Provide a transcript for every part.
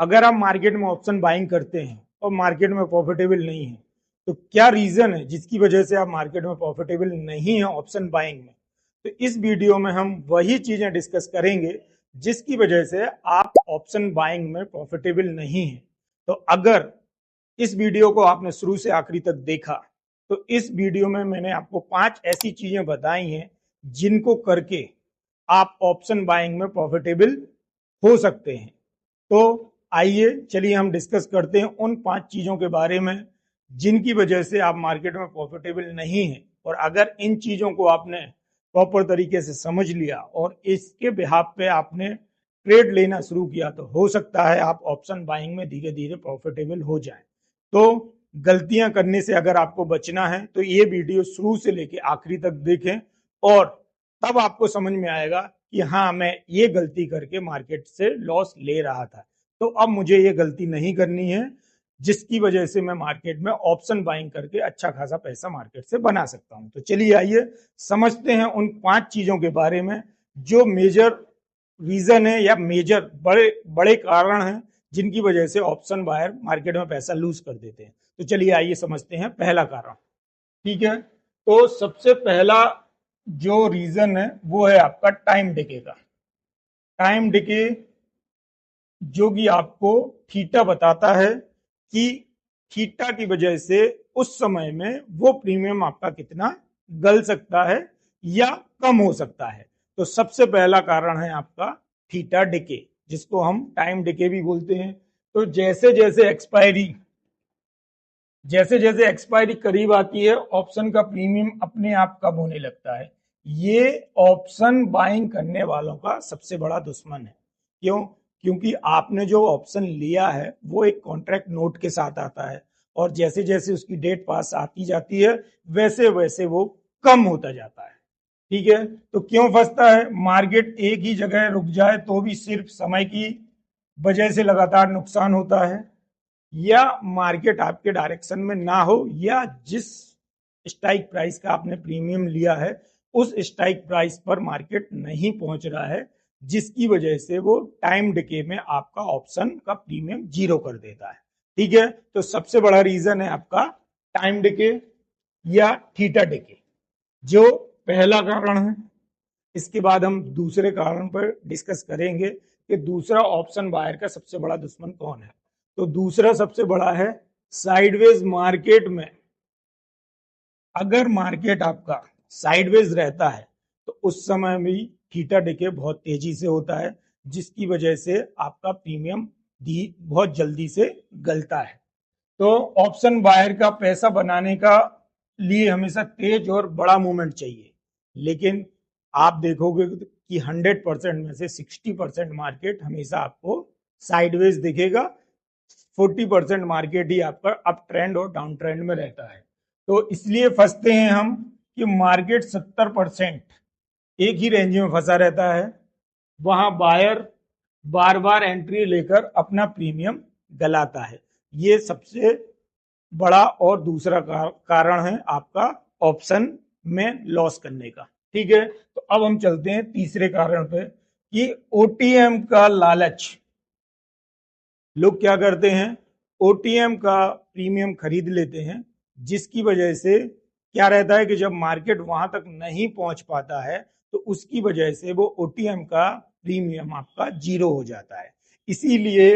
अगर आप मार्केट में ऑप्शन बाइंग करते हैं और मार्केट में प्रॉफिटेबल नहीं है, तो क्या रीजन है जिसकी वजह से आप मार्केट में प्रॉफिटेबल नहीं है ऑप्शन बाइंग में? तो इस वीडियो में हम वही चीजें डिस्कस करेंगे जिसकी वजह से आप ऑप्शन बाइंग में प्रॉफिटेबल नहीं है। तो अगर इस वीडियो को आपने शुरू से आखिरी तक देखा, तो इस वीडियो में मैंने आपको 5 ऐसी चीजें बताई हैं जिनको करके आप ऑप्शन बाइंग में प्रॉफिटेबल हो सकते हैं। तो आइए चलिए हम डिस्कस करते हैं उन 5 चीजों के बारे में जिनकी वजह से आप मार्केट में प्रॉफिटेबल नहीं है। और अगर इन चीजों को आपने प्रॉपर तरीके से समझ लिया और इसके बिहाफ पे आपने ट्रेड लेना शुरू किया, तो हो सकता है आप ऑप्शन बाइंग में धीरे धीरे प्रॉफिटेबल हो जाएं। तो गलतियां करने से अगर आपको बचना है तो ये वीडियो शुरू से लेके आखिरी तक देखें, और तब आपको समझ में आएगा कि हाँ, मैं ये गलती करके मार्केट से लॉस ले रहा था, तो अब मुझे ये गलती नहीं करनी है, जिसकी वजह से मैं मार्केट में ऑप्शन बाइंग करके अच्छा खासा पैसा मार्केट से बना सकता हूं। तो चलिए आइए समझते हैं उन 5 चीजों के बारे में जो मेजर रीजन है या मेजर बड़े बड़े कारण हैं जिनकी वजह से ऑप्शन बायर मार्केट में पैसा लूज कर देते हैं। तो चलिए आइए समझते हैं पहला कारण। ठीक है, तो सबसे पहला जो रीजन है वो है आपका टाइम डिके का। टाइम डिके जो कि आपको थीटा बताता है कि थीटा की वजह से उस समय में वो प्रीमियम आपका कितना गल सकता है या कम हो सकता है। तो सबसे पहला कारण है आपका थीटा डिके, जिसको हम टाइम डिके भी बोलते हैं। तो जैसे जैसे एक्सपायरी करीब आती है, ऑप्शन का प्रीमियम अपने आप कम होने लगता है। ये ऑप्शन बाइंग करने वालों का सबसे बड़ा दुश्मन है। क्यों? क्योंकि आपने जो ऑप्शन लिया है वो एक कॉन्ट्रैक्ट नोट के साथ आता है, और जैसे जैसे उसकी डेट पास आती जाती है वैसे वैसे वो कम होता जाता है। ठीक है, तो क्यों फंसता है? मार्केट एक ही जगह रुक जाए तो भी सिर्फ समय की वजह से लगातार नुकसान होता है, या मार्केट आपके डायरेक्शन में ना हो, या जिस स्ट्राइक प्राइस का आपने प्रीमियम लिया है उस स्ट्राइक प्राइस पर मार्केट नहीं पहुंच रहा है, जिसकी वजह से वो टाइम डिके में आपका ऑप्शन का प्रीमियम जीरो कर देता है। ठीक है, तो सबसे बड़ा रीजन है आपका टाइम डिके या थीटा डिके, जो पहला कारण है। इसके बाद हम दूसरे कारण पर डिस्कस करेंगे कि दूसरा ऑप्शन बायर का सबसे बड़ा दुश्मन कौन है। तो दूसरा सबसे बड़ा है साइडवेज मार्केट में। अगर मार्केट आपका साइडवेज रहता है तो उस समय भी थीटा डिके बहुत तेजी से होता है, जिसकी वजह से आपका प्रीमियम बहुत जल्दी से गलता है। तो ऑप्शन बायर का पैसा बनाने का लिए हमेशा तेज और बड़ा मूवमेंट चाहिए, लेकिन आप देखोगे कि 100% में से 60% मार्केट हमेशा आपको साइडवेज दिखेगा, 40% मार्केट ही आपका अप ट्रेंड और डाउन ट्रेंड में रहता है। तो इसलिए फंसते हैं हम कि मार्केट 70% एक ही रेंज में फंसा रहता है, वहां बायर बार बार एंट्री लेकर अपना प्रीमियम गलाता है। ये सबसे बड़ा और दूसरा कारण है आपका ऑप्शन में लॉस करने का। ठीक है, तो अब हम चलते हैं तीसरे कारण पे कि ओटीएम का लालच। लोग क्या करते हैं? ओटीएम का प्रीमियम खरीद लेते हैं, जिसकी वजह से क्या रहता है कि जब मार्केट वहां तक नहीं पहुंच पाता है तो उसकी वजह से वो ओटीएम का प्रीमियम आपका जीरो हो जाता है। इसीलिए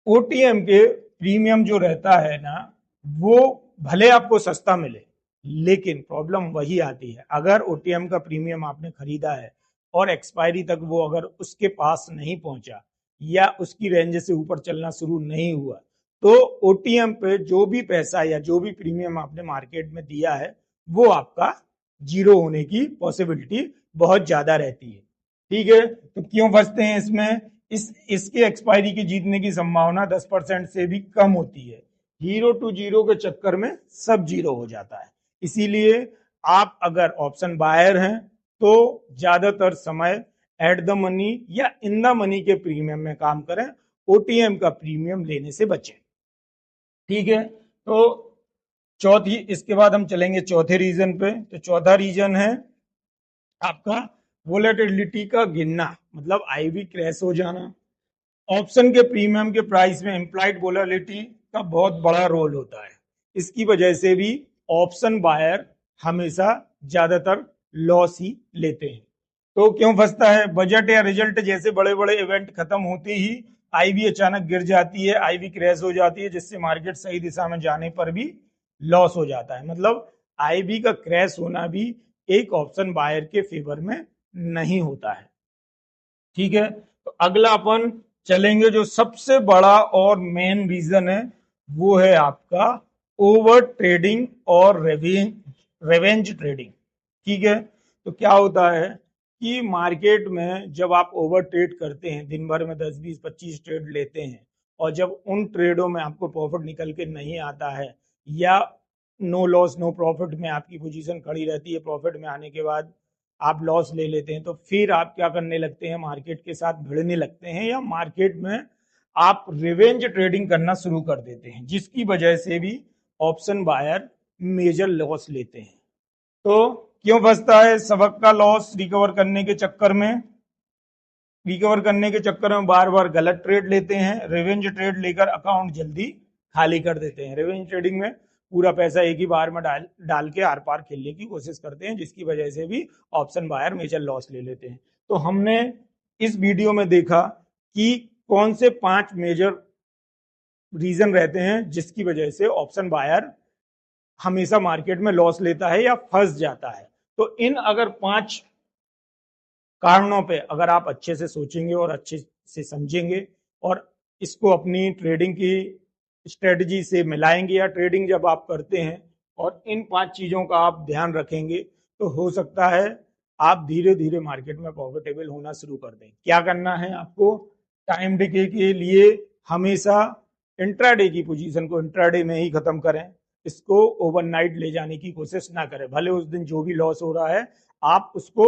ओटीएम के प्रीमियम जो रहता है ना, वो भले आपको सस्ता मिले, लेकिन प्रॉब्लम वही आती है, अगर ओटीएम का प्रीमियम आपने खरीदा है और एक्सपायरी तक वो अगर उसके पास नहीं पहुंचा या उसकी रेंज से ऊपर चलना शुरू नहीं हुआ, तो ओटीएम पे जो भी पैसा या जो भी प्रीमियम आपने मार्केट में दिया है वो आपका जीरो होने की पॉसिबिलिटी बहुत ज्यादा रहती है। ठीक है, तो क्यों फंसते हैं इसमें? इसके एक्सपायरी की जीतने की संभावना 10% से भी कम होती है। जीरो टू जीरो के चक्कर में सब जीरो हो जाता है। इसीलिए आप अगर ऑप्शन बायर हैं तो ज्यादातर समय एट द मनी या इन द मनी के प्रीमियम में काम करें, ओटीएम का प्रीमियम लेने से बचें। ठीक है, तो चौथी, इसके बाद हम चलेंगे चौथे रीजन पे। तो चौथा रीजन है आपका वोलेटिलिटी का गिरना, मतलब आईवी क्रैश हो जाना। ऑप्शन के प्रीमियम के प्राइस में इम्प्लाइड वोलेटिलिटी का बहुत बड़ा रोल होता है। इसकी वजह से भी ऑप्शन बायर हमेशा ज्यादातर लॉस ही लेते हैं। तो क्यों फंसता है? बजट या रिजल्ट जैसे बड़े बड़े इवेंट खत्म होते ही आईबी अचानक गिर जाती है, आईबी क्रैश हो जाती है, जिससे मार्केट सही दिशा में जाने पर भी लॉस हो जाता है। मतलब आईबी का क्रैश होना भी एक ऑप्शन बायर के फेवर में नहीं होता है। ठीक है, तो अगला अपन चलेंगे, जो सबसे बड़ा और मेन रीजन है वो है आपका ओवर ट्रेडिंग और रेवेंज ट्रेडिंग। ठीक है, तो क्या होता है कि मार्केट में जब आप ओवर ट्रेड करते हैं, दिन भर में 10 20 25 ट्रेड लेते हैं, और जब उन ट्रेडों में आपको प्रॉफिट निकल के नहीं आता है, या नो लॉस नो प्रॉफिट में आपकी पोजीशन खड़ी रहती है, प्रॉफिट में आने के बाद आप लॉस ले लेते हैं, तो फिर आप क्या करने लगते हैं? मार्केट के साथ भिड़ने लगते हैं, या मार्केट में आप रिवेंज ट्रेडिंग करना शुरू कर देते हैं, जिसकी वजह से भी ऑप्शन बायर मेजर लॉस लेते हैं। तो क्यों फंसता है? सबक का लॉस रिकवर करने के चक्कर में बार बार गलत ट्रेड लेते हैं, रिवेंज ट्रेड लेकर अकाउंट जल्दी खाली कर देते हैं। रिवेंज ट्रेडिंग में पूरा पैसा एक ही बार में डाल के आर पार खेलने की कोशिश करते हैं, जिसकी वजह से भी ऑप्शन बायर मेजर लॉस ले लेते हैं। तो हमने इस वीडियो में देखा कि कौन से 5 मेजर रीजन रहते हैं जिसकी वजह से ऑप्शन बायर हमेशा मार्केट में लॉस लेता है या फंस जाता है। तो इन अगर 5 कारणों पे अगर आप अच्छे से सोचेंगे और अच्छे से समझेंगे और इसको अपनी ट्रेडिंग की स्ट्रेटजी से मिलाएंगे, या ट्रेडिंग जब आप करते हैं और इन 5 चीजों का आप ध्यान रखेंगे, तो हो सकता है आप धीरे धीरे मार्केट में प्रॉफिटेबल होना शुरू कर दें। क्या करना है आपको? टाइम डिके के लिए हमेशा इंट्राडे की पोजीशन को इंट्राडे में ही खत्म करें, इसको ओवरनाइट ले जाने की कोशिश ना करें। भले उस दिन जो भी लॉस हो रहा है, आप उसको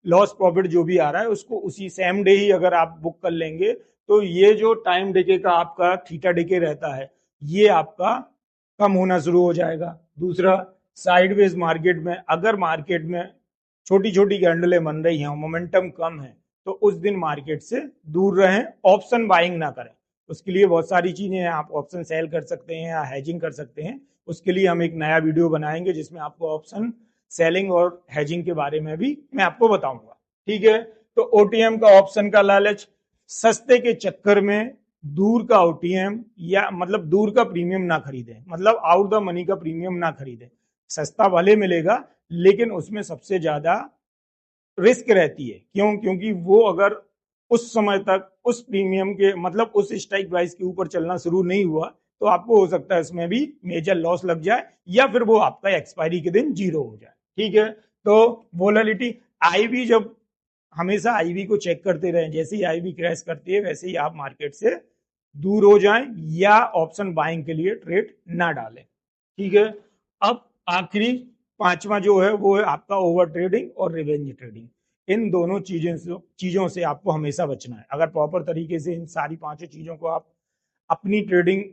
लॉस प्रॉफिट जो भी आ रहा है उसको उसी सेम डे ही अगर आप बुक कर लेंगे, तो ये जो टाइम डिके का आपका थीटा डिके रहता है, ये आपका कम होना शुरू हो जाएगा। दूसरा, साइडवेज मार्केट में अगर मार्केट में छोटी छोटी कैंडलें बन रही हैं, मोमेंटम कम है, तो उस दिन मार्केट से दूर रहें, ऑप्शन बाइंग ना करें। उसके लिए बहुत सारी चीजें हैं, आप ऑप्शन सेल कर सकते हैं या हेजिंग कर सकते हैं। उसके लिए हम एक नया वीडियो बनाएंगे जिसमें आपको ऑप्शन सेलिंग और हेजिंग के बारे में भी मैं आपको बताऊंगा। ठीक है, तो ओटीएम का ऑप्शन का लालच, सस्ते के चक्कर में दूर का ओटीएम या मतलब दूर का प्रीमियम ना खरीदें, मतलब आउट द मनी का प्रीमियम ना खरीदें। सस्ता भले मिलेगा लेकिन उसमें सबसे ज्यादा रिस्क रहती है। क्यों? क्योंकि वो अगर उस समय तक उस प्रीमियम के मतलब उस स्ट्राइक प्राइस के ऊपर चलना शुरू नहीं हुआ, तो आपको हो सकता है इसमें भी मेजर लॉस लग जाए, या फिर वो आपका एक्सपायरी के दिन 0 हो जाए। ठीक है, तो वोलेटिलिटी, आईबी, जब हमेशा आईबी को चेक करते रहें, जैसे ही आईबी क्रैश करती है वैसे ही आप मार्केट से दूर हो जाएं या ऑप्शन बाइंग के लिए ट्रेड ना डालें। ठीक है, अब आखिरी 5वां जो है वो है आपका ओवर ट्रेडिंग और रिवेंज ट्रेडिंग। इन दोनों चीजों से आपको हमेशा बचना है। अगर प्रॉपर तरीके से इन सारी 5 चीजों को आप अपनी ट्रेडिंग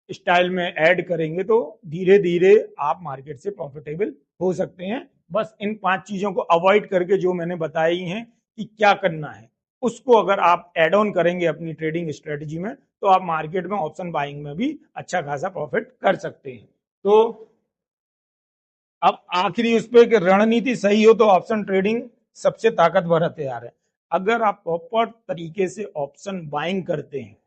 स्टाइल में ऐड करेंगे, तो धीरे धीरे आप मार्केट से प्रॉफिटेबल हो सकते हैं। बस इन 5 चीजों को अवॉइड करके जो मैंने बताई हैं कि क्या करना है, उसको अगर आप एड ऑन करेंगे अपनी ट्रेडिंग स्ट्रेटजी में, तो आप मार्केट में ऑप्शन बाइंग में भी अच्छा खासा प्रॉफिट कर सकते हैं। तो अब आखिरी उस पर रणनीति सही हो तो ऑप्शन ट्रेडिंग सबसे ताकतवर हथियार है। अगर आप प्रॉपर तरीके से ऑप्शन बाइंग करते हैं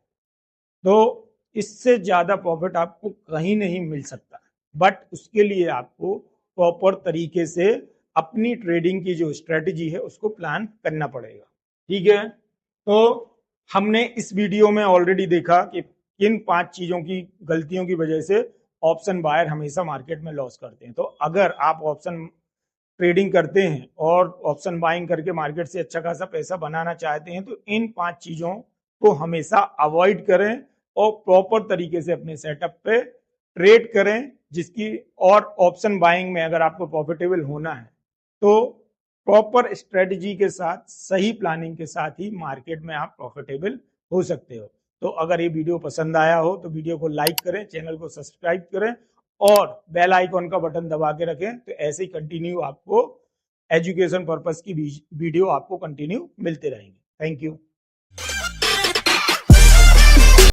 तो इससे ज्यादा प्रॉफिट आपको कहीं नहीं मिल सकता, बट उसके लिए आपको प्रॉपर तरीके से अपनी ट्रेडिंग की जो स्ट्रेटजी है उसको प्लान करना पड़ेगा। ठीक है, तो हमने इस वीडियो में ऑलरेडी देखा कि किन 5 चीजों की गलतियों की वजह से ऑप्शन बायर हमेशा मार्केट में लॉस करते हैं। तो अगर आप ऑप्शन ट्रेडिंग करते हैं और ऑप्शन बाइंग करके मार्केट से अच्छा खासा पैसा बनाना चाहते हैं, तो इन 5 चीजों को हमेशा अवॉइड करें और प्रॉपर तरीके से अपने सेटअप पे ट्रेड करें, जिसकी और ऑप्शन बाइंग में अगर आपको प्रॉफिटेबल होना है तो प्रॉपर स्ट्रेटजी के साथ, सही प्लानिंग के साथ ही मार्केट में आप प्रॉफिटेबल हो सकते हो। तो अगर ये वीडियो पसंद आया हो तो वीडियो को लाइक करें, चैनल को सब्सक्राइब करें और बेल आइकॉन का बटन दबा के रखें, तो ऐसे ही कंटिन्यू आपको एजुकेशन पर्पस की वीडियो आपको कंटिन्यू मिलते रहेंगे। Thank you.